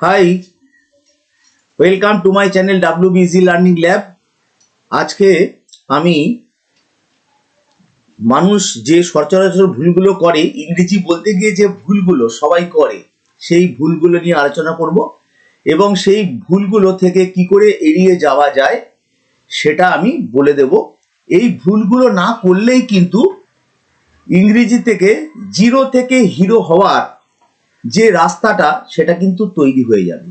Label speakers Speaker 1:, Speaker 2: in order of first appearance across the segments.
Speaker 1: High, welcome to my channel WBZ learning lab. আজকে আমি মানুষ যে সচরাচর ভুলগুলো করে, ইংরেজি বলতে গিয়ে যে ভুলগুলো সবাই করে, সেই ভুলগুলো নিয়ে আলোচনা করব এবং সেই ভুলগুলো থেকে কি করে এড়িয়ে যাওয়া যায় সেটা আমি বলে দেব। এই ভুলগুলো না করলেই কিন্তু ইংরেজি থেকে জিরো থেকে হিরো হওয়ার যে রাস্তাটা সেটা কিন্তু তৈরি হয়ে যাবে।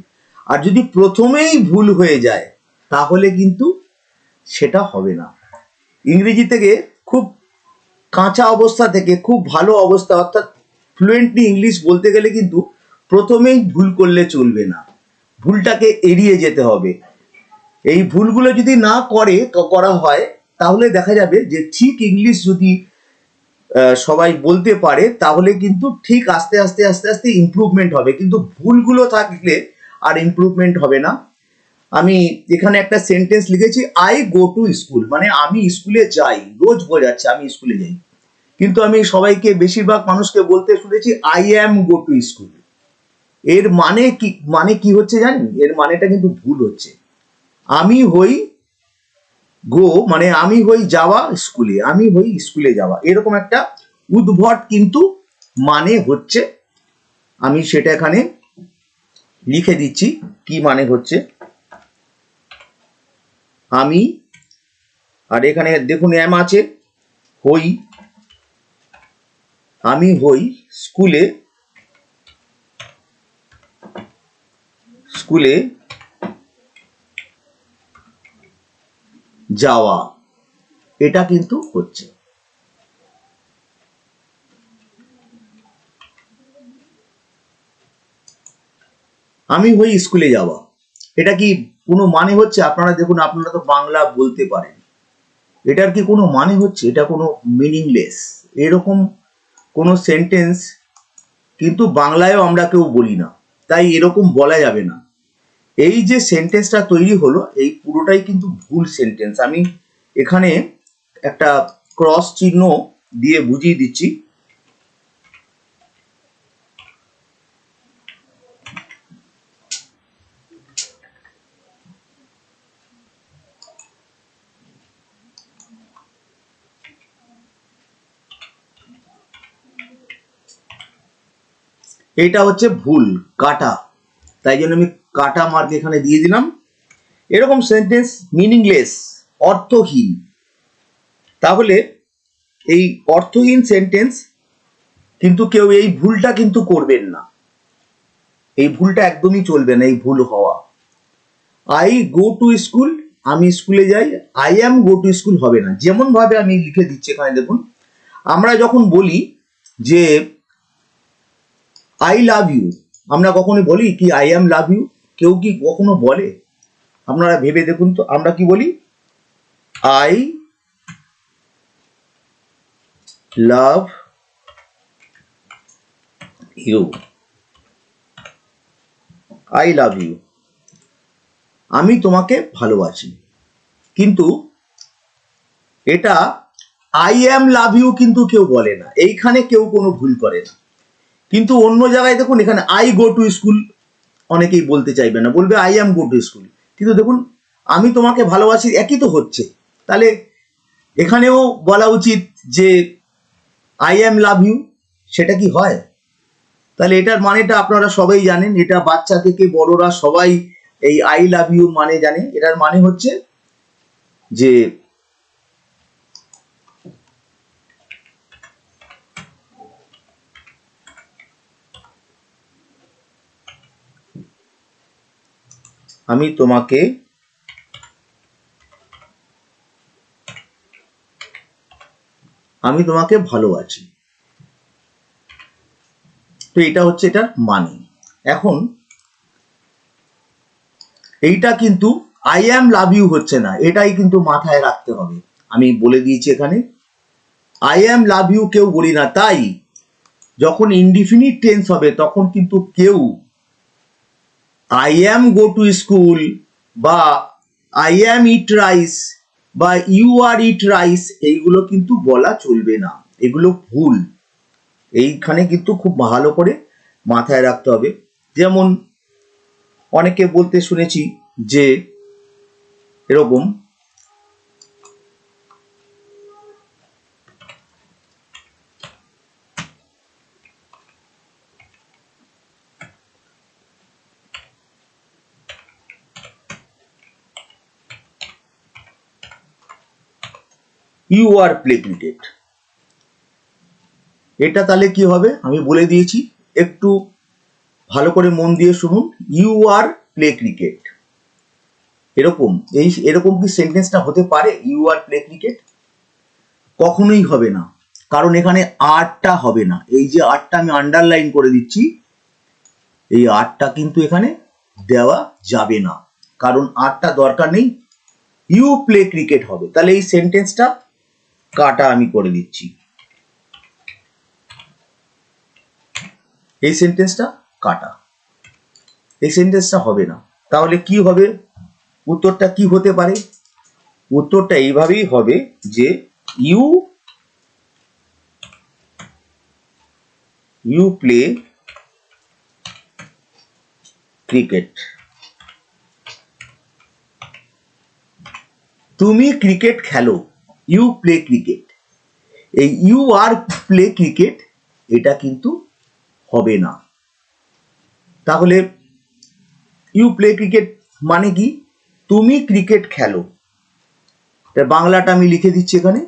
Speaker 1: আর যদি প্রথমেই ভুল হয়ে যায় তাহলে কিন্তু সেটা হবে না। ইংরেজি থেকে খুব কাঁচা অবস্থা থেকে খুব ভালো অবস্থা অর্থাৎ ফ্লুয়েন্টলি ইংলিশ বলতে গেলে কিন্তু প্রথমেই ভুল করলে চলবে না, ভুলটাকে এড়িয়ে যেতে হবে। এই ভুলগুলো যদি না করা হয় তাহলে দেখা যাবে যে ঠিক ইংলিশ যদি সবাই বলতে পারে তাহলে কিন্তু ঠিক আস্তে আস্তে আস্তে আস্তে ইমপ্রুভমেন্ট হবে, কিন্তু ভুলগুলো থাকলে আর ইমপ্রুভমেন্ট হবে না। আমি এখানে একটা সেন্টেন্স লিখেছি, আই গো টু স্কুল, মানে আমি স্কুলে যাই, রোজ বোঝাচ্ছে আমি স্কুলে যাই, কিন্তু আমি সবাইকে বেশিরভাগ মানুষকে বলতে শুনেছি I am go to school. এর মানে কি হচ্ছে জানেন? এর মানেটা কিন্তু ভুল হচ্ছে। আমি হই গো মানে আমি হই যাওয়া স্কুলে, আমি হই স্কুলে যাওয়া, এরকম একটা উদ্ভট কিন্তু মানে হচ্ছে। আমি সেটা এখানে লিখে দিচ্ছি কি মানে হচ্ছে। আমি, আর এখানে দেখুন অ্যাম আছে, হই, আমি হই স্কুলে স্কুলে যাওয়া, এটা কিন্তু হচ্ছে। আমি হই স্কুলে যাওয়া, এটা কি কোনো মানে হচ্ছে? আপনারা দেখুন, আপনারা তো বাংলা বলতে পারেন, এটার কি কোনো মানে হচ্ছে? এটা কোনো মিনিংলেস, এরকম কোনো সেন্টেন্স কিন্তু বাংলায়ও আমরা কেউ বলি না, তাই এরকম বলা যাবে না। এই যে সেন্টেন্সটা তৈরি হলো এই পুরোটাই কিন্তু ভুল সেন্টেন্স। আমি এখানে একটা ক্রস চিহ্ন দিয়ে বুঝিয়ে দিচ্ছি। এটা হচ্ছে ভুল, কাটা, তাই জন্য আমি কাটা মার্ক এখানে দিয়ে দিলাম। এরকম সেন্টেন্স মিনিংলেস, অর্থহীন, তাহলে এই অর্থহীন সেন্টেন্স কিন্তু কেউ এই ভুলটা কিন্তু করবেন না, এই ভুলটা একদমই চলবে না, এই ভুল হওয়া। আই গো টু স্কুল, আমি স্কুলে যাই, I am go to school হবে না। যেমন ভাবে আমি লিখে দিচ্ছি এখানে দেখুন, আমরা যখন বলি যে আই লাভ ইউ, আমরা কখনো বলি কি আই অ্যাম লাভ ইউ? কেউ কি কখনো বলে? আপনারা ভেবে দেখুন তো, আমরা কি বলি? I love you, I love you, আমি তোমাকে ভালোবাসি। কিন্তু এটা আই অ্যাম লাভ ইউ কিন্তু কেউ বলে না, এইখানে কেউ কোনো ভুল করে না। কিন্তু অন্য জায়গায় দেখুন, এখানে আই গো টু স্কুল অনেকেই বলতে চাইবে না, বলবে I am go to school. কিন্তু দেখুন, আমি তোমাকে ভালোবাসি একই তো হচ্ছে, তাহলে এখানেও বলা উচিত যে আই অ্যাম লাভ ইউ, সেটা কি হয়? তাহলে এটার মানেটা আপনারা সবাই জানেন, এটা বাচ্চা থেকে বড়রা সবাই এই আই লাভ ইউ মানে জানে। এটার মানে হচ্ছে যে আমি তোমাকে ভালোবাসি। তো এটা হচ্ছে এটার মানে। এখন এইটা কিন্তু আই অ্যাম লাভ ইউ হচ্ছে না, এটাই কিন্তু মাথায় রাখতে হবে। আমি বলে দিয়েছি এখানে আই অ্যাম লাভ ইউ কেউ বলি না, তাই যখন ইনডিফিনিট টেন্স হবে তখন কিন্তু কেউ I am go to school বা আই অ্যাম ইট রাইস বা ইউ আর ইট রাইস এইগুলো কিন্তু বলা চলবে না, এগুলো ভুল। এইখানে কিন্তু খুব ভালো করে মাথায় রাখতে হবে। যেমন অনেকে বলতে শুনেছি যে এরকম ইউ আর প্লে ক্রিকেট। এটা তাহলে কি হবে আমি বলে দিয়েছি, একটু ভালো করে মন দিয়ে শুনুন। ইউ আর প্লে ক্রিকেট, এরকম কি সেন্টেন্সটা হতে পারে? ইউ আর প্লে ক্রিকেট কখনোই হবে না, কারণ এখানে আরটা হবে না। এই যে আরটা আমি আন্ডারলাইন করে দিচ্ছি, এই আরটা কিন্তু এখানে দেওয়া যাবে না, কারণ আরটা দরকার নেই। ইউ প্লে ক্রিকেট হবে, তাহলে এই সেন্টেন্সটা কাটা আমি করে দিচ্ছি, এই সেন্টেন্সটা কাটা, এই সেন্টেন্সটা হবে না। তাহলে কি হবে? উত্তরটা কি হতে পারে? উত্তরটা এইভাবেই হবে যে ইউ প্লে ক্রিকেট, তুমি ক্রিকেট খেলো, ইউ প্লে ক্রিকেট। এই ইউ আর প্লে ক্রিকেট এটা কিন্তু হবে না। তাহলে ইউ প্লে ক্রিকেট মানে কি? তুমি ক্রিকেট খেলো। বাংলাটা আমি লিখে দিচ্ছি এখানে,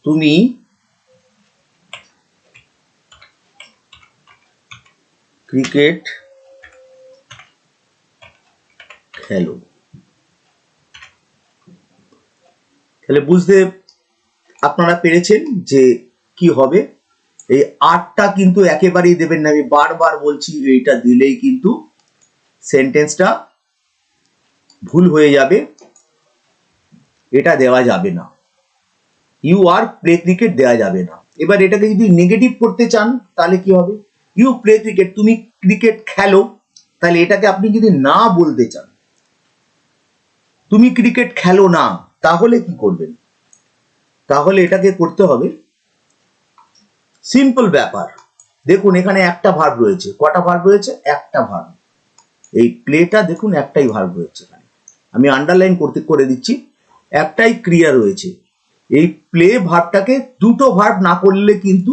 Speaker 1: তুমি ক্রিকেট খেলো। তাহলে বুঝতে আপনারা পেরেছেন যে কি হবে। এই আরটা কিন্তু একেবারেই দেবেন না, আমি বারবার বলছি, এইটা দিলেই কিন্তু সেন্টেন্সটা ভুল হয়ে যাবে, এটা দেওয়া যাবে না। ইউ আর প্লে ক্রিকেট দেওয়া যাবে না। এবার এটাকে যদি নেগেটিভ করতে চান তাহলে কি হবে? ইউ প্লে ক্রিকেট, তুমি ক্রিকেট খেলো, তাহলে এটাকে আপনি যদি না বলতে চান, তুমি ক্রিকেট খেলো না, তাহলে কি করবেন? তাহলে এটাকে করতে হবে সিম্পল ব্যাপার। দেখুন এখানে একটা ভার্ব রয়েছে, কটা ভার্ব রয়েছে? একটা ভার্ব। এই প্লেটা দেখুন একটাই ভার্ব রয়েছে, আমি আন্ডারলাইন করে দিচ্ছি, একটাই ক্রিয়া রয়েছে। এই প্লে ভার্বটাকে দুটো ভার্ব না করলে কিন্তু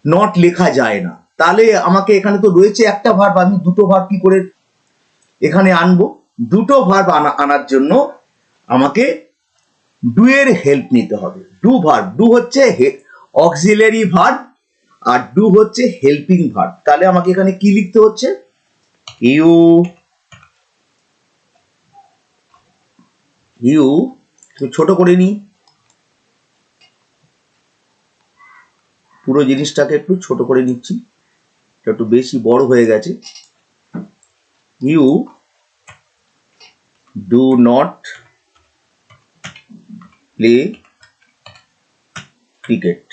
Speaker 1: নট লেখা যায় না। তাহলে আমাকে এখানে তো রয়েছে একটা ভার্ব, আমি দুটো ভার্ব কি করে এখানে আনবো? দুটো ভার্ব আনার জন্য আমাকে ডু এর হেল্প নিতে হবে। ডু ভার্ব, ডু হচ্ছে অক্সিলারি ভার্ব আর ডু হচ্ছে হেল্পিং ভার্ব। তাহলে আমাকে এখানে কি লিখতে হচ্ছে? ইউ ছোট করে নিই, পুরো জিনিসটাকে একটু ছোট করে নিচ্ছি, এটা একটু বেশি বড় হয়ে গেছে। You do not play cricket.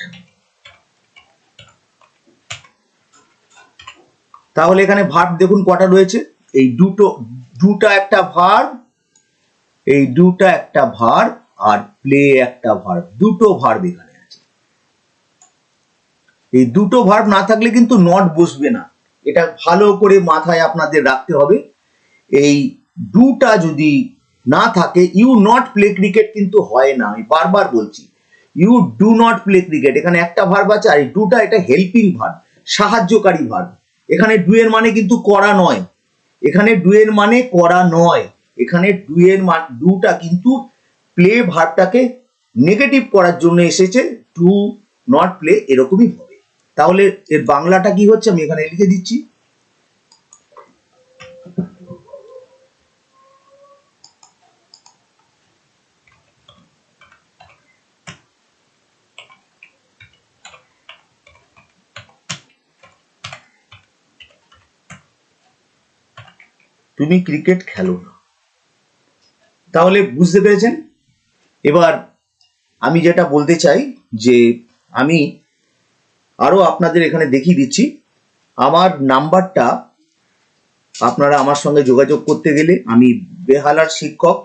Speaker 1: তাহলে এখানে ভার্ব দেখুন কটা রয়েছে, এই দুটা একটা ভার্ব, এই দুটা একটা ভার্ব আর প্লে একটা ভার্ব, দুটো ভার্ব এখানে আছে। এই দুটো ভার্ব না থাকলে কিন্তু নট বসবে না, এটা ভালো করে মাথায় আপনাদের রাখতে হবে। এই দুটা যদি না থাকে, ইউ নট প্লে ক্রিকেট কিন্তু হয় না, আমি বারবার বলছি, you do not play cricket, এখানে একটা ভার্ব আছে, আর দুটা এটা হেল্পিং ভার্ব, সাহায্যকারী ভার্ব। এখানে ডু এর মানে কিন্তু করা নয়, এখানে ডু এর মানে করা নয়, এখানে ডুটা কিন্তু প্লে ভার্বটাকে নেগেটিভ করার জন্য এসেছে, ডু নট প্লে এরকমই হবে। তাহলে এর বাংলাটা কি হচ্ছে আমি এখানে লিখে দিচ্ছি, তুমি ক্রিকেট খেলো না। তাহলে বুঝতে পেরেছেন? এবার আমি যেটা বলতে চাই যে আমি আরো আপনাদের এখানে দেখিয়ে দিচ্ছি, আমার নাম্বারটা, আপনারা আমার সঙ্গে যোগাযোগ করতে গেলে, আমি বেহালার শিক্ষক,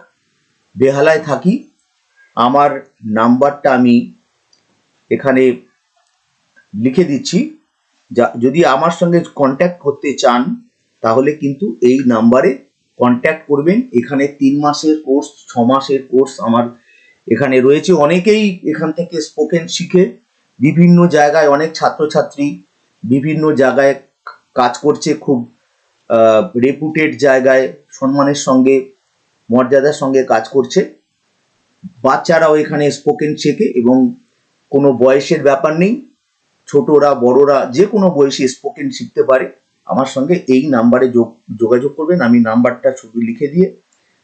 Speaker 1: বেহালায় থাকি, আমার নাম্বারটা আমি এখানে লিখে দিচ্ছি, যদি আমার সঙ্গে কন্ট্যাক্ট করতে চান তাহলে কিন্তু এই নাম্বারে কন্ট্যাক্ট করবেন। এখানে 3 মাসের কোর্স, 6 মাসের কোর্স আমার এখানে রয়েছে। অনেকেই এখান থেকে স্পোকেন শিখে বিভিন্ন জায়গায়, অনেক ছাত্রছাত্রী বিভিন্ন জায়গায় কাজ করছে, খুব রেপুটেড জায়গায় সম্মানের সঙ্গে, মর্যাদার সঙ্গে কাজ করছে। বাচ্চারাও এখানে স্পোকেন শেখে এবং কোনো বয়সের ব্যাপার নেই, ছোটরা বড়রা যে কোনো বয়সে স্পোকেন শিখতে পারে। আমার সঙ্গে এই নাম্বারে যোগাযোগ করবেন। আমি নাম্বারটা শুধু লিখে দিয়ে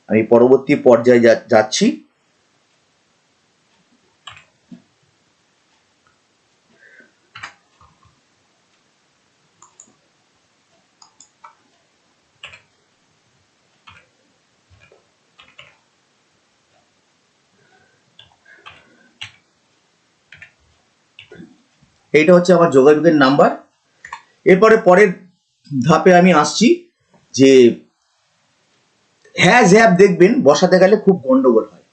Speaker 1: আমি পরবর্তী পর্যায়ে যাচ্ছি। এইটা হচ্ছে আমার যোগাযোগের নাম্বার। এরপরে পরের ধাপে আমি আসছি যে হ্যাজ হ্যাভ দেখবেন বসাতে গেলে খুব গন্ডগোল হয়।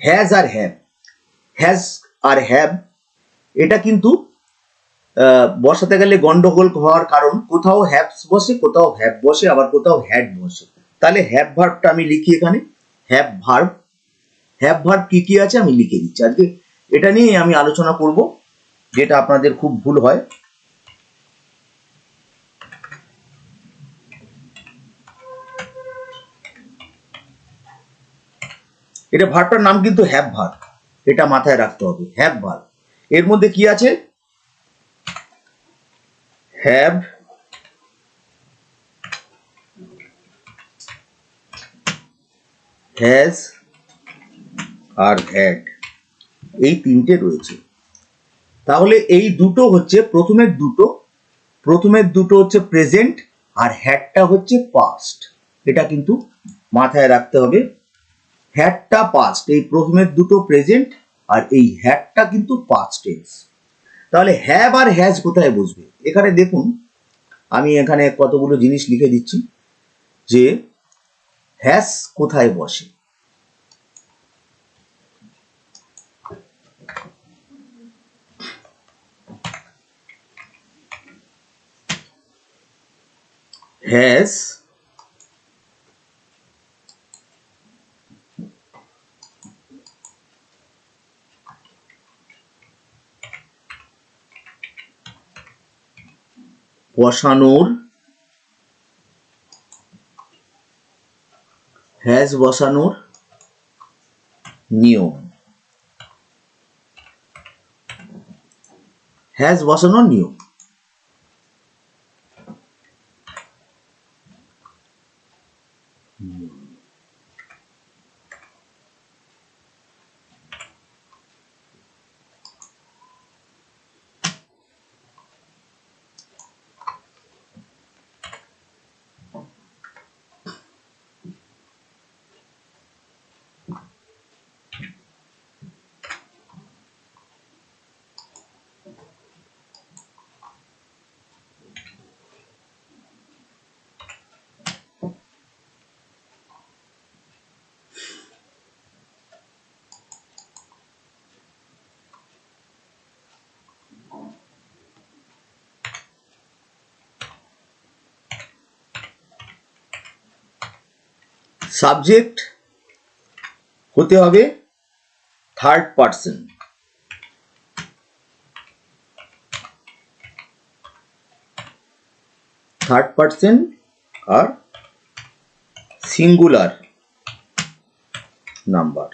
Speaker 1: হ্যাজ আর হ্যাভ, হ্যাজ আর হ্যাভ এটা কিন্তু বসাতে গেলে গন্ডগোল হওয়ার কারণ কোথাও হ্যাভস বসে, কোথাও হ্যাভ বসে, আবার কোথাও হ্যাড বসে। তাহলে হ্যাভ ভার্বটা আমি লিখি এখানে। হ্যাভ ভার্ব, হ্যাভ ভার্ব কি কি আছে আমি লিখে দিচ্ছি। আজকে এটা নিয়ে আমি আলোচনা করব, যেটা আপনাদের খুব ভুল হয়। এটা ভার্বটার নাম কিন্তু হ্যাভ ভার্ব, এটা মাথায় রাখতে হবে। হ্যাভ ভার্ব এর মধ্যে কি আছে? হ্যাভ, হ্যাজ আর হ্যাড, এই তিনটে রয়েছে। তাহলে এই দুটো হচ্ছে প্রথমের দুটো হচ্ছে প্রেজেন্ট, আর হ্যাডটা হচ্ছে পাস্ট। এটা কিন্তু মাথায় রাখতে হবে। হ্যাডটা পাস্ট, এই প্রথমের দুটো প্রেজেন্ট, আর এই হ্যাডটা কিন্তু পাস্ট টেন্স। তাহলে হ্যাভ আর হ্যাজ কোথায় বসবে? এখানে দেখুন, আমি এখানে কতগুলো জিনিস লিখে দিচ্ছি যে হ্যাজ কোথায় বসে। হ্যাজ বসানোর, হ্যাজ বসানোর নিয়ম, হ্যাজ বসানোর নিয়ম। সাবজেক্ট হতে হবে থার্ড পার্সন, থার্ড পার্সন আর সিঙ্গুলার নাম্বার।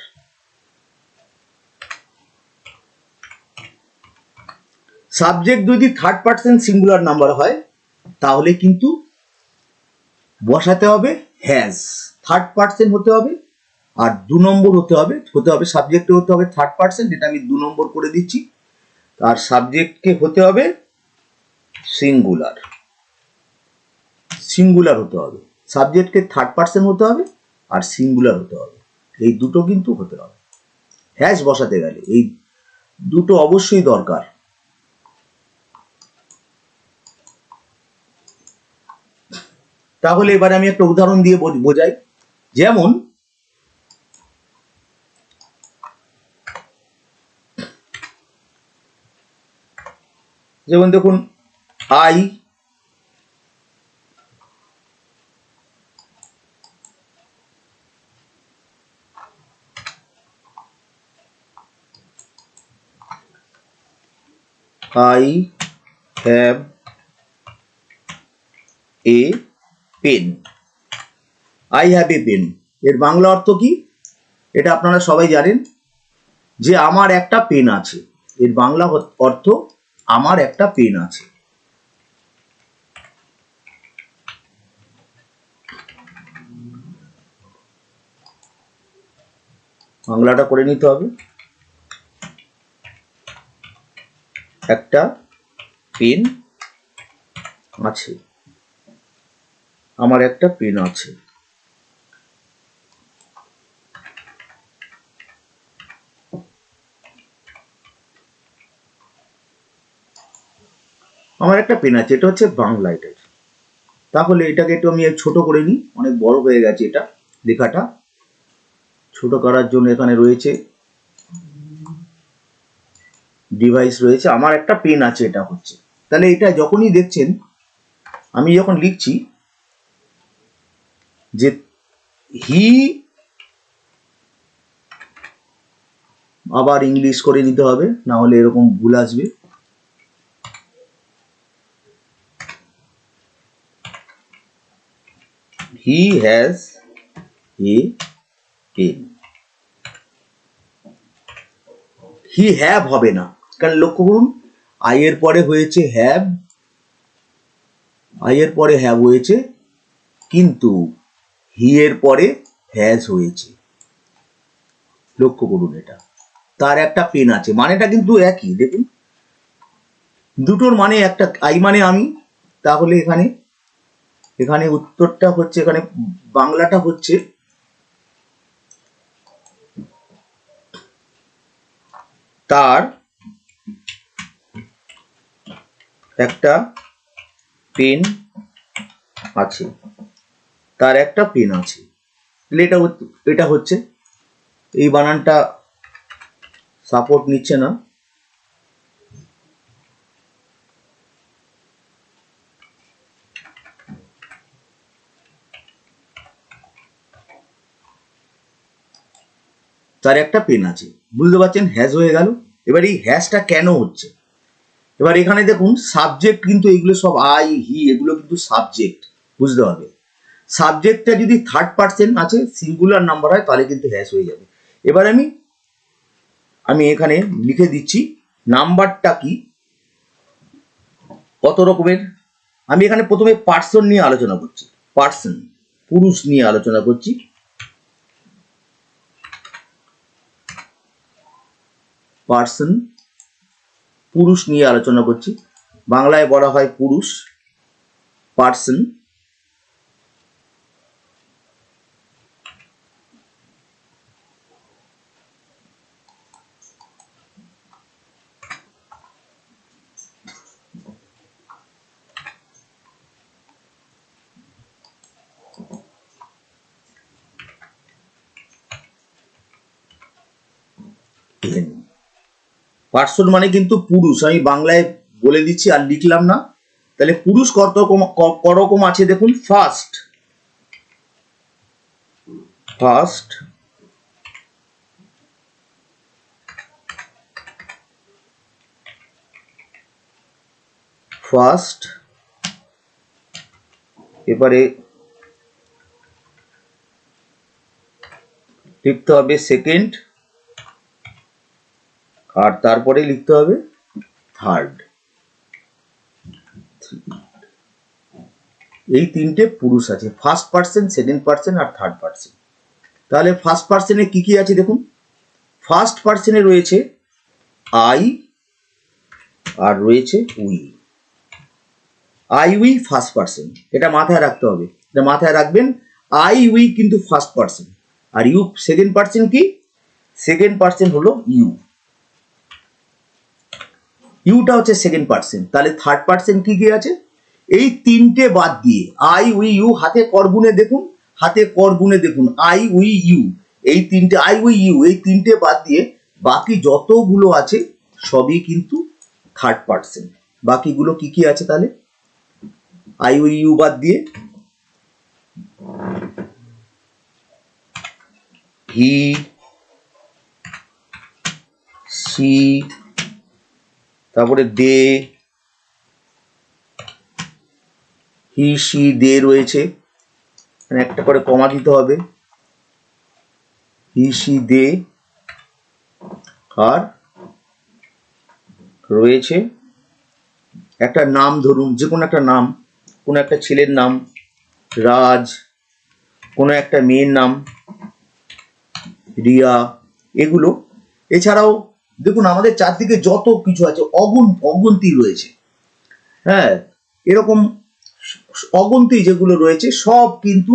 Speaker 1: সাবজেক্ট যদি থার্ড পার্সন সিঙ্গুলার নাম্বার হয় তাহলে কিন্তু বসাতে হবে হ্যাজ, থার্ড পার্সন হতে হবে, আর 2 নম্বর হতে হবে সাবজেক্টে হতে হবে থার্ড পার্সন, যেটা আমি 2 নম্বর করে দিচ্ছি। আর সাবজেক্টকে হতে হবে সিঙ্গুলার, সিঙ্গুলার হতে হবে। সাবজেক্টকে থার্ড পার্সন হতে হবে আর সিঙ্গুলার হতে হবে, এই দুটো কিন্তু হতে হবে হ্যাজ বসাতে গেলে। এই দুটো অবশ্যই দরকার। তাহলে এবারে আমি একটা উদাহরণ দিয়ে বোঝাই। যেমন দেখুন, I have a pen. I have a pen এর বাংলা অর্থ কি? এটা আপনারা সবাই জানেন যে আমার একটা পেন আছে। এর বাংলা অর্থ আমার একটা পেন আছে। বাংলাটা করে নিতে হবে। একটা পেন আছে, আমার একটা পেন আছে। আমার একটা পেন আছে, এটা হচ্ছে বাংলা। এটা তাহলে এটাকে একটু আমি ছোট করে নিই, অনেক বড় হয়ে গেছে এটা লেখাটা। ছোট করার জন্য এখানে রয়েছে ডিভাইস রয়েছে। আমার একটা পেন আছে এটা হচ্ছে। তাহলে এটা যখনই দেখছেন আমি যখন লিখছি যে হি, আবার ইংলিশ করে নিতে হবে, না হলে এরকম ভুল আসবে। He has a pen. He have হবে না, কারণ লক্ষ্য করুন আই এর পরে হয়েছে হ্যাভ, আই এর পরে হ্যাভ হয়েছে, কিন্তু হি এর পরে হ্যাজ হয়েছে। লক্ষ্য করুন এটা। তার একটা পেন আছে, মানেটা কিন্তু একই। দেখুন দুটোর মানে একটা, আই মানে আমি, তাহলে এখানে এখানে উত্তরটা হচ্ছে, এখানে বাংলাটা হচ্ছে তার একটা পেন আছে, তার একটা পেন আছে। এটা হচ্ছে, এই বানানটা সাপোর্ট নিচ্ছে না। তার একটা পেন আছে, বুঝতে পারছেন? হ্যাজ হয়ে গেল। এবার এই হ্যাজটা কেন হচ্ছে? এবার এখানে দেখুন সাবজেক্ট কিন্তু এগুলো সব আই হি, এগুলো কিন্তু সাবজেক্ট, বুঝতে হবে। সাবজেক্টটা যদি থার্ড পার্সন আছে, সিঙ্গুলার নাম্বার হয়, তাহলে কিন্তু হ্যাজ হয়ে যাবে। এবার আমি এখানে লিখে দিচ্ছি নাম্বারটা কি, কত রকমের। আমি এখানে প্রথমে পার্সন নিয়ে আলোচনা করছি, পার্সন পুরুষ নিয়ে আলোচনা করছি। পার্সন পুরুষ নিয়ে আলোচনা করছি, বাংলায় বলা হয় পুরুষ, পার্সন। পার্সন মানে কিন্তু পুরুষ, আমি বাংলায় বলে দিচ্ছি আর লিখলাম না। তাহলে পুরুষ কত রকম আছে দেখুন। ফার্স্ট, ফার্স্ট, ফার্স্ট, এবারে লিখতে হবে সেকেন্ড, আর তারপরে লিখতে হবে থার্ড। এই তিনটে পুরুষ আছে, ফার্স্ট পার্সন, সেকেন্ড পার্সন আর থার্ড পার্সন। তাহলে ফার্স্ট পার্সনে কি কি আছে দেখুন। ফার্স্ট পার্সনে রয়েছে আই আর রয়েছে we. I we first person, এটা মাথায় রাখতে হবে, এটা মাথায় রাখবেন। আই উই কিন্তু ফার্স্ট পার্সন, আর ইউ সেকেন্ড পার্সন। কি সেকেন্ড পার্সন হলো ইউ, ইউটা হচ্ছে সেকেন্ড পার্সন। তাহলে থার্ড পার্সন কি কি আছে? এই তিনটে বাদ দিয়ে আই উই ইউ, হাতে কর গুনে দেখুন, হাতে কর গুনে দেখুন, আই উই ইউ, এই তিনটে, আই উই ইউ, এই তিনটে বাদ দিয়ে বাকি যতগুলো আছে সবই কিন্তু থার্ড পার্সন। বাকিগুলো কি কি আছে তাহলে? আই ও ইউ বাদ দিয়ে হি সি, তারপরে দে, হি সি দে রয়েছে, একটা করে কমা দিতে হবে, হি সি দে, আর রয়েছে একটা নাম, ধরুন যে কোনো একটা নাম, কোনো একটা ছেলের নাম রাজ, কোনো একটা মেয়ের নাম রিয়া, এগুলো। এছাড়াও দেখুন আমাদের চারদিকে যত কিছু আছে অগুন্তি রয়েছে, হ্যাঁ, এরকম অগুন্তি যেগুলো রয়েছে সব কিন্তু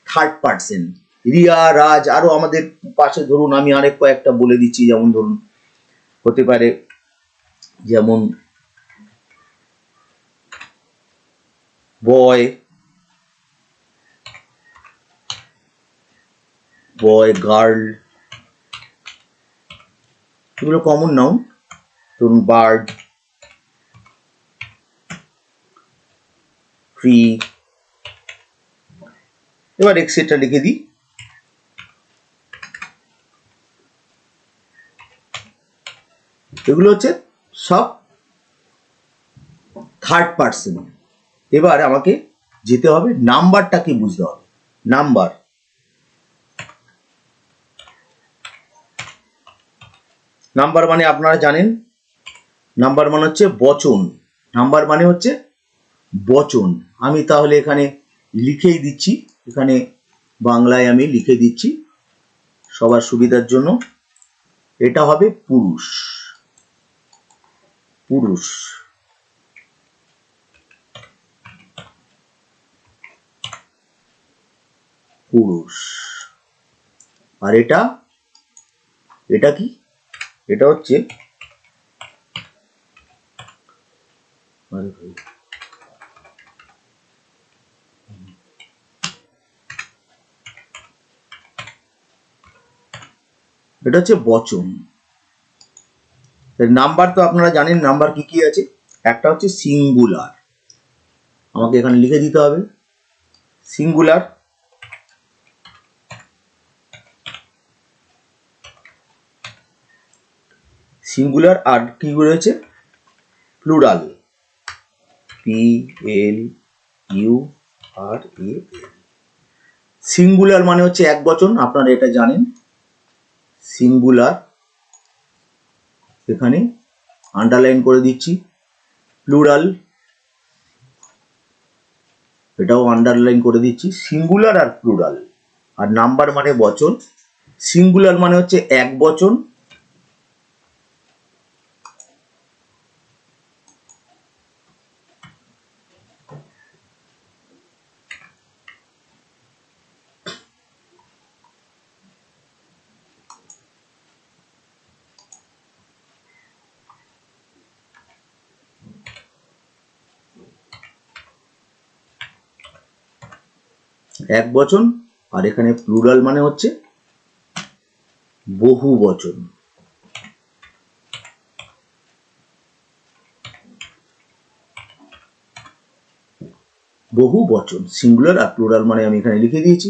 Speaker 1: থার্ড পার্সন। রিয়া, রাজ, আরো আমাদের পাশে ধরুন আমি আরেক কয়েকটা বলে দিচ্ছি, যেমন ধরুন হতে পারে যেমন বয়, গার্ল, এগুলো কমন নাউন। ধরুন বার্ড, ট্রি, এবার এক্সেট্রা লিখে দিই। এগুলো হচ্ছে সব থার্ড পার্সন। এবার আমাকে যেতে হবে নাম্বারটাকে বুঝতে হবে। নাম্বার মানে আপনারা জানেন, নাম্বার মানে হচ্ছে বচন। নাম্বার মানে হচ্ছে বচন। আমি তাহলে এখানে লিখেই দিচ্ছি, এখানে বাংলায় আমি লিখে দিচ্ছি সবার সুবিধার জন্য। এটা হবে পুরুষ, পুরুষ। পুরুষ। আর এটা কি? এটা হচ্ছে বচন। নাম্বার তো আপনারা জানেন নাম্বার কি কি আছে। একটা হচ্ছে সিঙ্গুলার, আমাকে এখানে লিখে দিতে হবে সিঙ্গুলার। সিঙ্গুলার আর কি রয়েছে? Plural, P L U R A. Singular মানে হচ্ছে এক বচন, আপনারা এটা জানেন। সিঙ্গুলার এখানে আন্ডারলাইন করে দিচ্ছি। প্লুরাল এটাও আন্ডারলাইন করে দিচ্ছি। সিঙ্গুলার আর প্লুরাল। আর নাম্বার মানে বচন। সিঙ্গুলার মানে হচ্ছে এক বচন, এক বচন। আর এখানে প্লুরাল মানে হচ্ছে বহু বচন। বহু বচন, সিঙ্গুলার আর প্লুরাল মানে আমি এখানে লিখে দিয়েছি।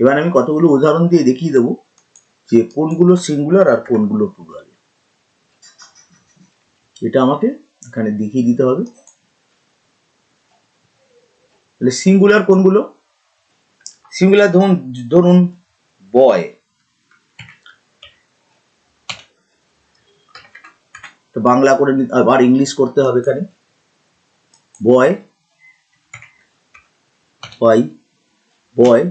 Speaker 1: এবার আমি কতগুলো উদাহরণ দিয়ে দেখিয়ে দেবো যে কোনগুলো সিঙ্গুলার আর কোনগুলো প্লুরাল। এটা আমাকে এখানে দেখিয়ে দিতে হবে। তাহলে সিঙ্গুলার কোনগুলো? সিঙ্গুলার ধরুন বয়, তো বাংলা করে আবার ইংলিশ করতে হবে এখানে। বয়, বয়,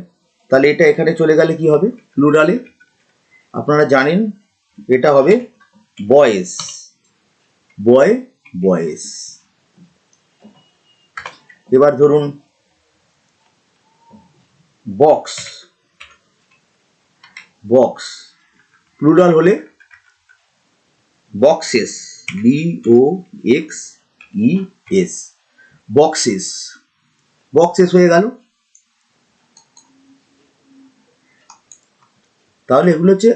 Speaker 1: তাহলে এটা এখানে চলে গেলে কি হবে? প্লুরালে আপনারা জানেন এটা হবে বয়েস, বয়েস। এবার ধরুন বক্স, প্লুরাল হলে বক্সেস, BOXES, বক্সেস হয়ে গেল। তাহলে এগুলো হচ্ছে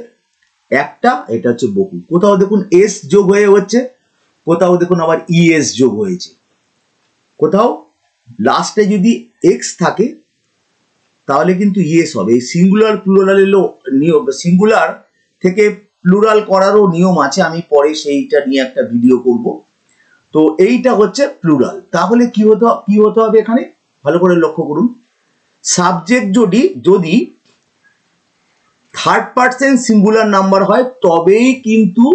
Speaker 1: একটা, এটা হচ্ছে বহু। কোথাও দেখুন এস যোগ হয়ে হচ্ছে, কোথাও দেখুন আবার ইএস যোগ হয়েছে, কোথাও লাস্টে যদি এক্স থাকে তাহলে কিন্তু ইয়েস হবে। এই সিঙ্গুলার প্লুরালেরও নিয়ম, সিঙ্গুলার থেকে প্লুরাল করারও নিয়ম আছে, আমি পরে সেইটা নিয়ে একটা ভিডিও করব। তো এইটা হচ্ছে প্লুরাল। তাহলে কি হতে হবে এখানে, ভালো করে লক্ষ্য করুন। সাবজেক্ট যদি থার্ড পার্সন সিঙ্গুলার নাম্বার হয় তবেই কিন্তু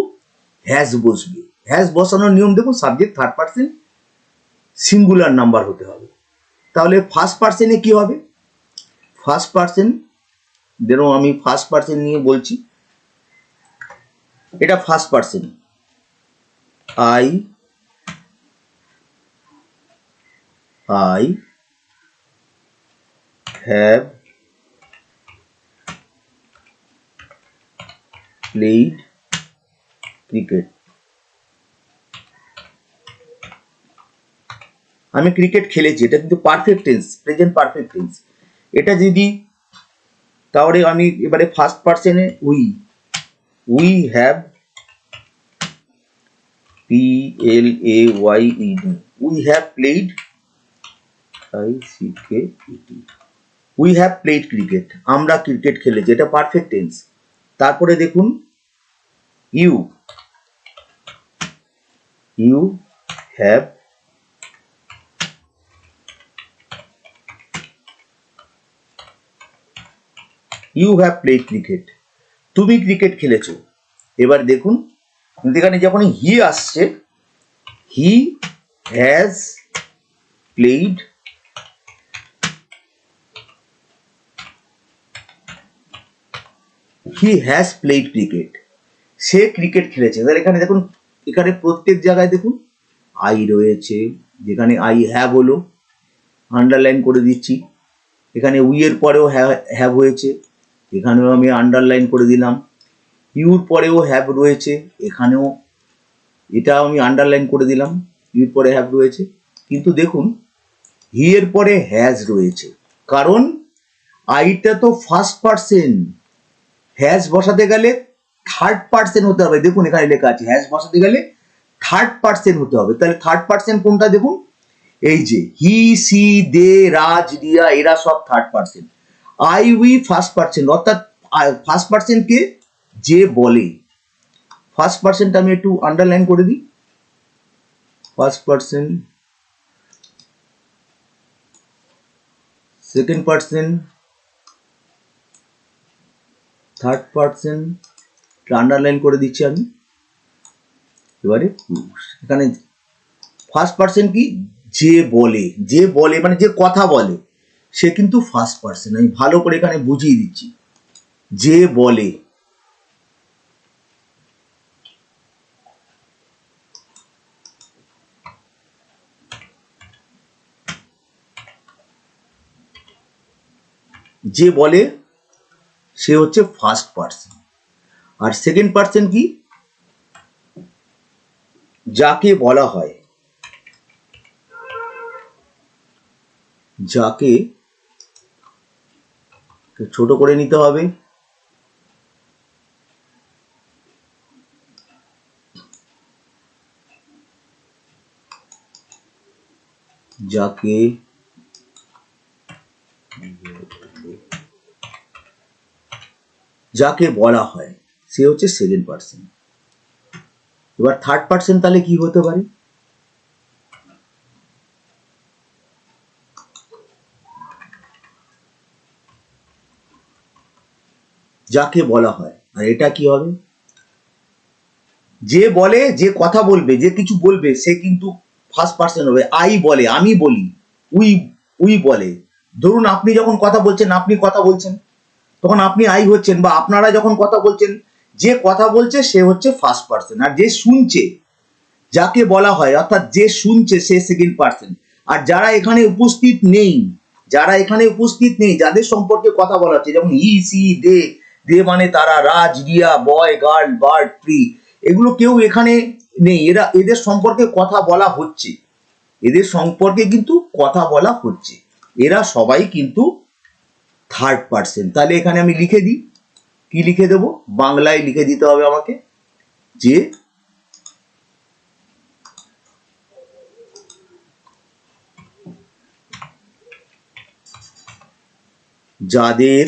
Speaker 1: হ্যাজ বসবে। হ্যাজ বসানোর নিয়ম দেখুন, subject third person singular number হতে হবে। তাহলে ফার্স্ট পার্সনে কি হবে, ফার্স্ট পার্সন যেন আমি ফার্স্ট পার্সন নিয়ে বলছি, এটা first person, I have played cricket. আমি ক্রিকেট খেলেছি, এটা কিন্তু perfect tense, present perfect tense. এটা যদি তাহলে আমি এবারে ফার্স্ট পার্সনে we have PLAYED we have played we have played cricket, আমরা ক্রিকেট খেলেছি, এটা পারফেক্ট টেন্স। তারপরে দেখুন ইউ হ্যাভ প্লেড ক্রিকেট, তুমি ক্রিকেট খেলেছো। এবার দেখুন এখানে যখন হি আসছে, হি হ্যাজ প্লেড ক্রিকেট, সে ক্রিকেট খেলেছে। এবার এখানে দেখুন, এখানে প্রত্যেক জায়গায় দেখুন আই রয়েছে, যেখানে আই হ্যাভ হলো আন্ডারলাইন করে দিচ্ছি। এখানে উই এর পরেও হ্যাভ হয়েছে, এখানেও আমি আন্ডারলাইন করে দিলাম। ইউর পরেও হ্যাভ রয়েছে, এখানেও এটাও আমি আন্ডারলাইন করে দিলাম, ইউর পরে হ্যাভ রয়েছে। কিন্তু দেখুন হি এর পরে হ্যাজ রয়েছে, কারণ আইটা তো ফার্স্ট পার্সন, হ্যাজ বসাতে গেলে থার্ড পার্সন হতে হবে। দেখুন এখানে লেখা আছে হ্যাজ বসাতে গেলে থার্ড পার্সন হতে হবে। তাহলে থার্ড পার্সন কোনটা দেখুন, এই যে হি, সি, দে, রাজ, রিয়া, এরা সব third person. I, we first person, অর্থাৎ ফার্স্ট পার্সন কে, যে বলে। ফার্স্ট পার্সনটা আমি একটু আন্ডারলাইন করে দিই, first person, second person, third person underline করে দিচ্ছি আমি। এবারে এখানে ফার্স্ট পার্সন কি, যে বলে মানে যে কথা বলে, সে কিন্তু ফার্স্ট পার্সন। আমি ভালো করে এখানে বুঝিয়ে দিচ্ছি, যে বলে। যে বলে সে হচ্ছে ফার্স্ট পার্সন। আর সেকেন্ড পার্সন কি, যাকে বলা হয়, যাকে ছোট করে নিতে হবে, যাকে বলা হয় সে হচ্ছে সেকেন্ড পার্সন। এবার থার্ড পার্সন তাহলে কি হতে পারে, যাকে বলা হয়। আর এটা কি হবে, যে বলে, যে কথা বলবে, যে কিছু বলবে, সে কিন্তু ফার্স্ট পার্সন হবে। আই বলে, আমি বলি, উই বলে। ধরুন আপনি যখন কথা বলছেন, তখন আপনি আই হচ্ছেন, বা আপনারা যখন কথা বলছেন, যে কথা বলছে সে হচ্ছে ফার্স্ট পার্সন। আর যে শুনছে, যাকে বলা হয়, অর্থাৎ যে শুনছে সে সেকেন্ড পার্সন। আর যারা এখানে উপস্থিত নেই, যাদের সম্পর্কে কথা বলা হচ্ছে, যেমন হি, সি, দে মানে তারা, রাজ, রিয়া, বয়, গার্ল, বার্ড, ট্রি, এগুলো কেউ এখানে নেই। এদের সম্পর্কে কথা বলা হচ্ছে, এরা সবাই কিন্তু থার্ড পার্সন। তাহলে এখানে আমি লিখে দিই, কি লিখে দেব, বাংলায় লিখে দিতে হবে আমাকে, যে যাদের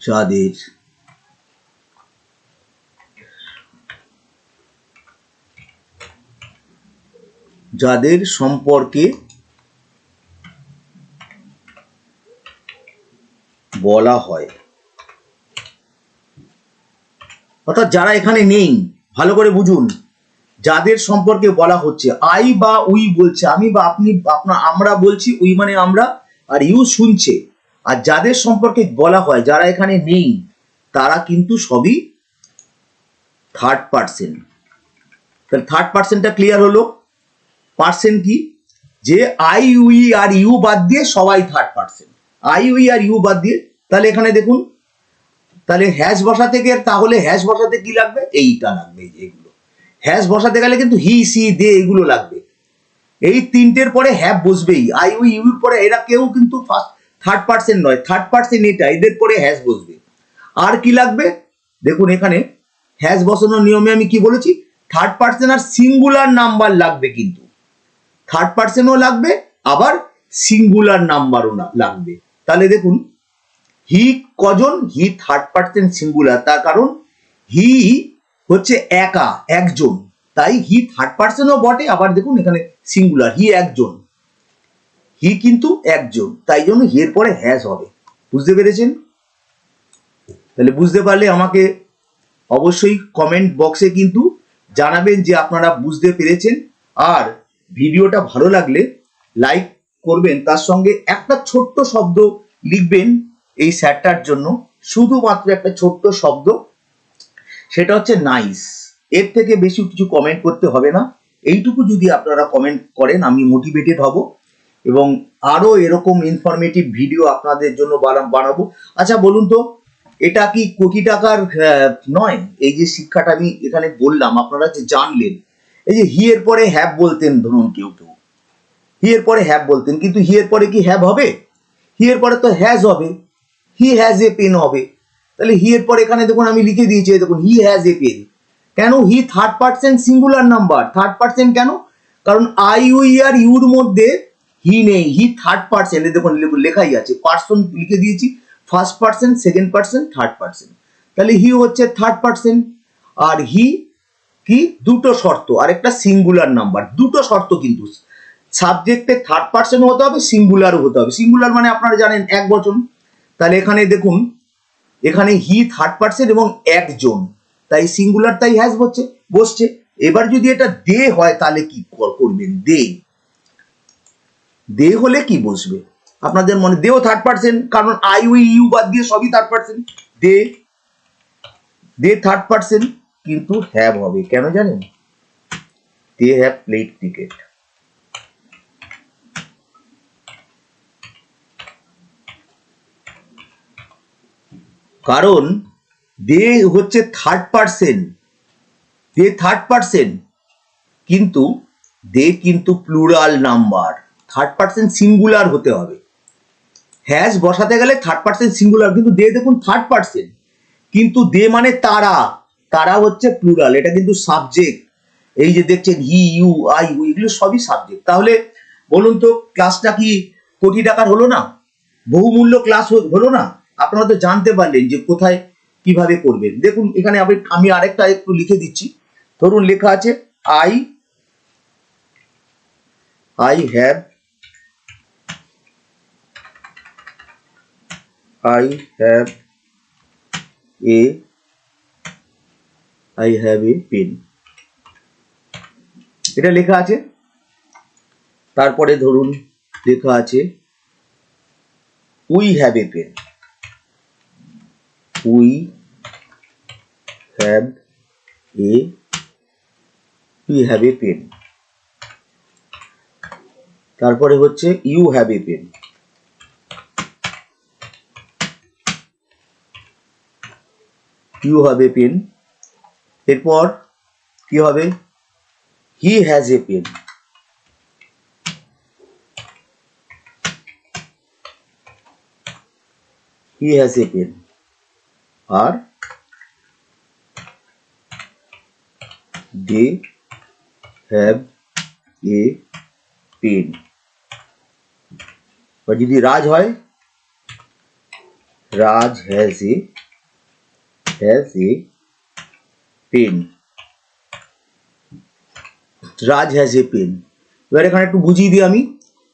Speaker 1: যাদের যাদের সম্পর্কে বলা হয়, অর্থাৎ যারা এখানে নেই, ভালো করে বুঝুন, যাদের সম্পর্কে বলা হচ্ছে, আই বা উই বলছে, আমি বা আপনি, আমরা বলছি, উই মানে আমরা, আর ইউ শুনছে, আর যাদের সম্পর্কে বলা হয়, যারা এখানে নেই, তারা কিন্তু সবই থার্ড পার্সন। তাহলে থার্ড পার্সনটা ক্লিয়ার হলো। পার্সন কি, যে আই উই আর ইউ বাদ দিয়ে সবাই থার্ড পার্সন, আই উই আর ইউ বাদ দিয়ে। তাহলে এখানে দেখুন, তাহলে হ্যাশ বসাতে গিয়ে, তাহলে হ্যাশ বসাতে কি লাগবে, এইটা লাগবে, এইগুলো হ্যাশ বসাতে গেলে কিন্তু হি সি দে এগুলো লাগবে। এই তিনটের পরে হ্যাভ বসবেই, আই উই ইউর পরে, এরা কেউ কিন্তু ফার্স্ট থার্ড পার্সন নয়, থার্ড পার্সন এটা, এদের পরে হ্যাশ বসবে। আর কি লাগবে দেখুন, এখানে হ্যাশ বসানোর নিয়মে আমি কি বলেছি, থার্ড পার্সন আর সিঙ্গুলার নাম্বার লাগবে, কিন্তু থার্ড পার্সনও লাগবে, আবার সিঙ্গুলার নাম্বারও লাগবে। তাহলে দেখুন, হি কজন, হি থার্ড পার্সন সিঙ্গুলার, তার কারণ হি হচ্ছে একা, একজন, তাই হি থার্ড পার্সনও বটে, আবার দেখুন এখানে সিঙ্গুলার, হি একজন, হি কিন্তু একজন, তাই জন্য হি এর পরে হ্যাজ হবে। বুঝতে পেরেছেন? তাহলে বুঝতে পারলে আমাকে অবশ্যই কমেন্ট বক্সে কিন্তু জানাবেন যে আপনারা বুঝতে পেরেছেন, আর ভিডিওটা ভালো লাগলে লাইক করবেন, তার সঙ্গে একটা ছোট্ট শব্দ লিখবেন এই স্যারটার জন্য, শুধুমাত্র একটা ছোট্ট শব্দ, সেটা হচ্ছে নাইস। এর থেকে বেশি কিছু কমেন্ট করতে হবে না, এইটুকু যদি আপনারা কমেন্ট করেন আমি মোটিভেটেড হব, এবং আরো এরকম ইনফরমেটিভ ভিডিও আপনাদের জন্য বানাবো। আচ্ছা বলুন তো, এটা কি কোটি টাকার নয়? এই যে শিক্ষাটা আমি এখানে বললাম, আপনারা যে জানলেন, এই যে হি এর পরে হ্যাভ বলতেন, ধরুন কেউ কেউ হি এর পরে হ্যাভ বলতেন, কিন্তু হি এর পরে কি হ্যাভ হবে? হি এর পরে তো হ্যাজ হবে, হি হ্যাজ এ পেন হবে। তাহলে হি এর পরে এখানে দেখুন আমি লিখে দিয়েছি, দেখুন হি হ্যাজ এ পেন। কেন? He third person singular number, third person কেন? কারণ আই উই আর ইউর মধ্যে হি নেই, হি থার্ড পার্সন, দেখুন লেখাই আছে, পার্সন লিখে দিয়েছি, first person, second person, third person. তাহলে হি হচ্ছে থার্ড পার্সন, আর হি কি, দুটো শর্ত, আর একটা সিঙ্গুলার নাম্বার, দুটো শর্ত কিন্তু, সাবজেক্টে থার্ড পার্সন হতে হবে, সিঙ্গুলারও হতে হবে। সিঙ্গুলার মানে আপনারা জানেন এক বচন। তাহলে এখানে দেখুন, এখানে হি থার্ড পার্সন এবং একজন, তাই সিঙ্গুলার, তাই হ্যাজ বসছে। এবার যদি এটা দে হয় তাহলে কি করবেন, দে, দে হলে কি বসবে আপনাদের মনে? দেও থার্ড পার্সন, কারণ আই উই ইউ বাদ দিয়ে সবই third person, they, they third person, কিন্তু হ্যাভ হবে, কেন জানেন? They have played cricket. কারণ দে হচ্ছে third person, they third person, কিন্তু দে কিন্তু plural number, third person singular হতে হবে। হ্যাজ বসাতে গেলে থার্ড পার্সন সিঙ্গুলার, কিন্তু দে দেখুন থার্ড পার্সন, কিন্তু দে মানে তারা, তারা হচ্ছে প্লুরাল, এটা কিন্তু সাবজেক্ট। এই যে দেখছেন হি ইউ আই ইউ, এগুলো সবই সাবজেক্ট। তাহলে বলুন তো, ক্লাসটা কি কোটি টাকার হলো না? বহুমূল্য ক্লাস হলো না? আপনারা তো জানতে পারলেন যে কোথায় কিভাবে করবেন। দেখুন এখানে আমি আরেকটা একটু লিখে দিচ্ছি, ধরুন লেখা আছে আই হ্যাভ এ পেন, এটা লেখা আছে। তারপরে ধরুন লেখা আছে we have a pen, we have a pen. তারপরে হচ্ছে you have a pen, you have a pen. এরপর কি হবে? He has a pen, he has a pen. আর they have a pen। বা যদি রাজ হয়, Raj has a pen। Raj has a pen. এবার এখানে একটু বুঝিয়ে দিই আমি।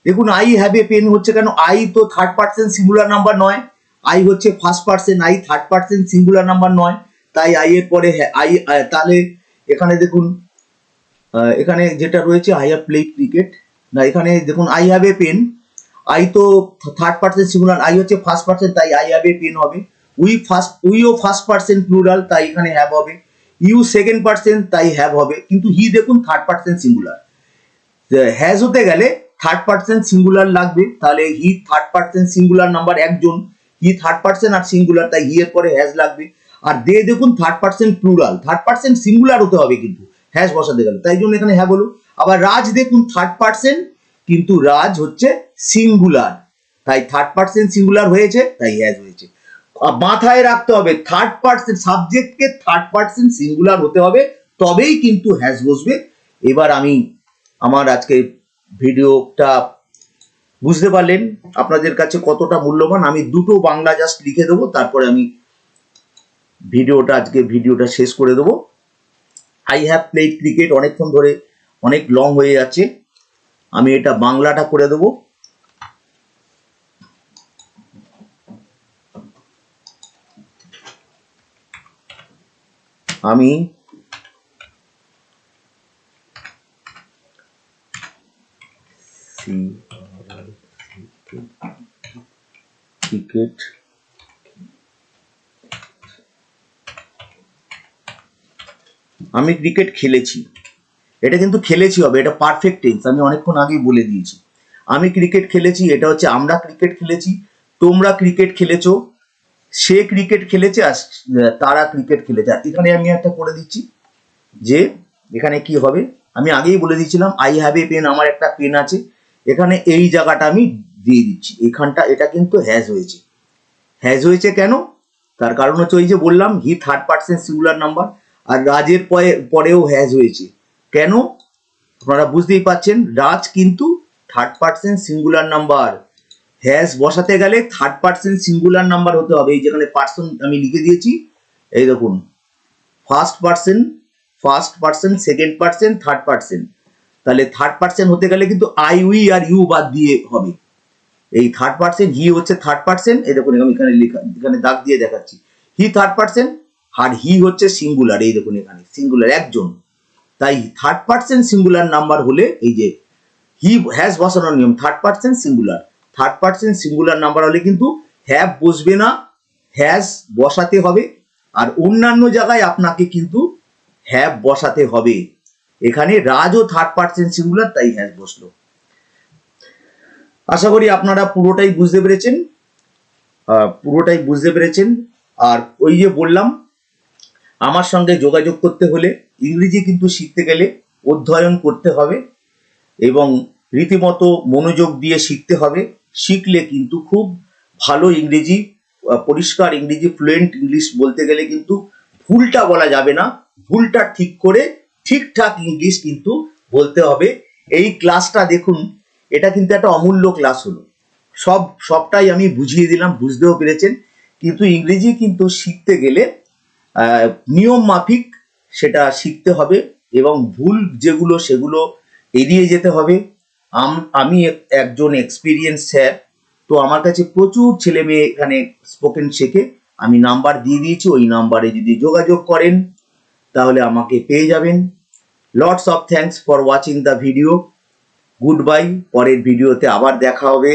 Speaker 1: দেখুন আই হ্যাভ এ পেন হচ্ছে কেন, আই তো থার্ড পার্সন সিঙ্গুলার নাম্বার নয়, আই হচ্ছে first person, I third person singular number নয়, তাই আই এর পরে আই, তাহলে এখানে দেখুন এখানে যেটা রয়েছে আই হ্যাভ প্লেড ক্রিকেট, না এখানে দেখুন I have a pen, I তো থার্ড পার্সন সিঙ্গুলার, আই হচ্ছে ফার্স্ট পার্সন, তাই আই হ্যাভ এ পেন হবে। উইও ফার্স্ট পার্সন প্লুরাল, তাই এখানে হ্যাভ হবে। ইউ সেকেন্ড পার্সন, তাই হ্যাভ হবে। কিন্তু হি দেখুন থার্ড পার্সন সিঙ্গুলার, হ্যাজ হতে গেলে থার্ড পার্সন সিঙ্গুলার লাগবে, তাহলে he third person singular number একজন, হি থার্ড পার্সন আর সিঙ্গুলার, তাই হি এর পরে হ্যাজ লাগবে। আর দে দেখুন third person plural, third person singular হতে হবে কিন্তু হ্যাজ বসাতে গেলে, তাই জন্য এখানে হ্যাভ হলো। আবার রাজ দেখুন থার্ড পার্সন, কিন্তু রাজ হচ্ছে সিঙ্গুলার, তাই থার্ড পার্সন সিঙ্গুলার হয়েছে, তাই হ্যাজ হয়েছে। মাথায় রাখতে হবে থার্ড পার্সন, সাবজেক্টকে থার্ড পার্সন সিঙ্গুলার হতে হবে, তবেই কিন্তু হ্যাজ বসবে। এবার আমি আমার আজকে ভিডিওটা বুঝতে পারলেন আপনাদের কাছে কতটা মূল্যবান। আমি দুটো বাংলা জাস্ট লিখে দেবো, তারপরে আমি ভিডিওটা শেষ করে দেবো। আই হ্যাভ প্লেড ক্রিকেট অনেকক্ষণ ধরে অনেক লং হয়ে যাচ্ছে, আমি এটা বাংলাটা করে দেবো। আমি ক্রিকেট খেলেছি, এটা কিন্তু খেলেছি হবে, এটা পারফেক্ট টেন্স, আমি অনেকক্ষণ আগেই বলে দিয়েছি। আমি ক্রিকেট খেলেছি, এটা হচ্ছে আমরা ক্রিকেট খেলেছি, তোমরা ক্রিকেট খেলেছো, সে ক্রিকেট খেলেছে, আর তারা ক্রিকেট খেলেছে। আর এখানে আমি একটা করে দিচ্ছি যে এখানে কি হবে, আমি আগেই বলে দিয়েছিলাম আই হ্যাভ এ পেন, আমার একটা পেন আছে, এখানে এই জায়গাটা আমি দিয়ে দিচ্ছি, এখানটা, এটা কিন্তু হ্যাজ হয়েছে। হ্যাজ হয়েছে কেন, তার কারণ হচ্ছে ওই যে বললাম he third person singular number, আর রাজের পরেও হ্যাজ হয়েছে কেন, আপনারা বুঝতেই পাচ্ছেন, রাজ কিন্তু third person singular number, has বসাতে গেলে থার্ড পার্সন সিঙ্গুলার নাম্বার হতে হবে। এই যেখানে পার্সন আমি লিখে দিয়েছি, এই দেখুন first person, second person, third person, তাহলে থার্ড পার্সন হতে গেলে কিন্তু আই, উই আর ইউ বাদ দিয়ে হবে। এই থার্ড পার্সন, হি হচ্ছে থার্ড পার্সন, এই দেখুন আমি এখানে দাগ দিয়ে দেখাচ্ছি, হি থার্ড পার্সন, আর হি হচ্ছে সিঙ্গুলার, এই দেখুন এখানে সিঙ্গুলার একজন, তাই থার্ড পার্সন সিঙ্গুলার নাম্বার হলে এই যে হি হ্যাজ বসানোর নিয়ম, থার্ড পার্সন সিঙ্গুলার নাম্বার হলে কিন্তু হ্যাভ বসবে না, হ্যাজ বসাতে হবে। আর অন্যান্য জায়গায় আপনাকে কিন্তু হ্যাভ বসাতে হবে। এখানে রাজও থার্ড পার্সন সিঙ্গুলার, তাই হ্যাজ বসলো। আশা করি আপনারা পুরোটাই বুঝতে পেরেছেন। আর ওই যে বললাম, আমার সঙ্গে যোগাযোগ করতে হলে, ইংরেজি কিন্তু শিখতে গেলে অধ্যয়ন করতে হবে এবং রীতিমতো মনোযোগ দিয়ে শিখতে হবে। শিখলে কিন্তু খুব ভালো ইংরেজি, পরিষ্কার ইংরেজি, ফ্লুয়েন্ট ইংলিশ বলতে গেলে কিন্তু ভুলটা বলা যাবে না, ভুলটা ঠিক করে ঠিকঠাক ইংলিশ কিন্তু বলতে হবে। এই ক্লাসটা দেখুন, এটা কিন্তু একটা অমূল্য ক্লাস হলো, সবটাই আমি বুঝিয়ে দিলাম, বুঝতেও পেরেছেন। কিন্তু ইংরেজি কিন্তু শিখতে গেলে নিয়ম মাফিক সেটা শিখতে হবে এবং ভুল যেগুলো সেগুলো এড়িয়ে যেতে হবে। আমি একজন এক্সপিরিয়েন্স স্যার, তো আমার কাছে প্রচুর ছেলে মেয়ে এখানে স্পোকেন শেখে, আমি নাম্বার দিয়ে দিয়েছি, ওই নাম্বারে যদি যোগাযোগ করেন তাহলে আমাকে পেয়ে যাবেন। Lots of thanks for watching the video, good bye, পরের ভিডিওতে আবার দেখা হবে,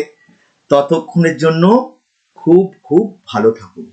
Speaker 1: ততক্ষণের জন্য খুব খুব ভালো থাকুন।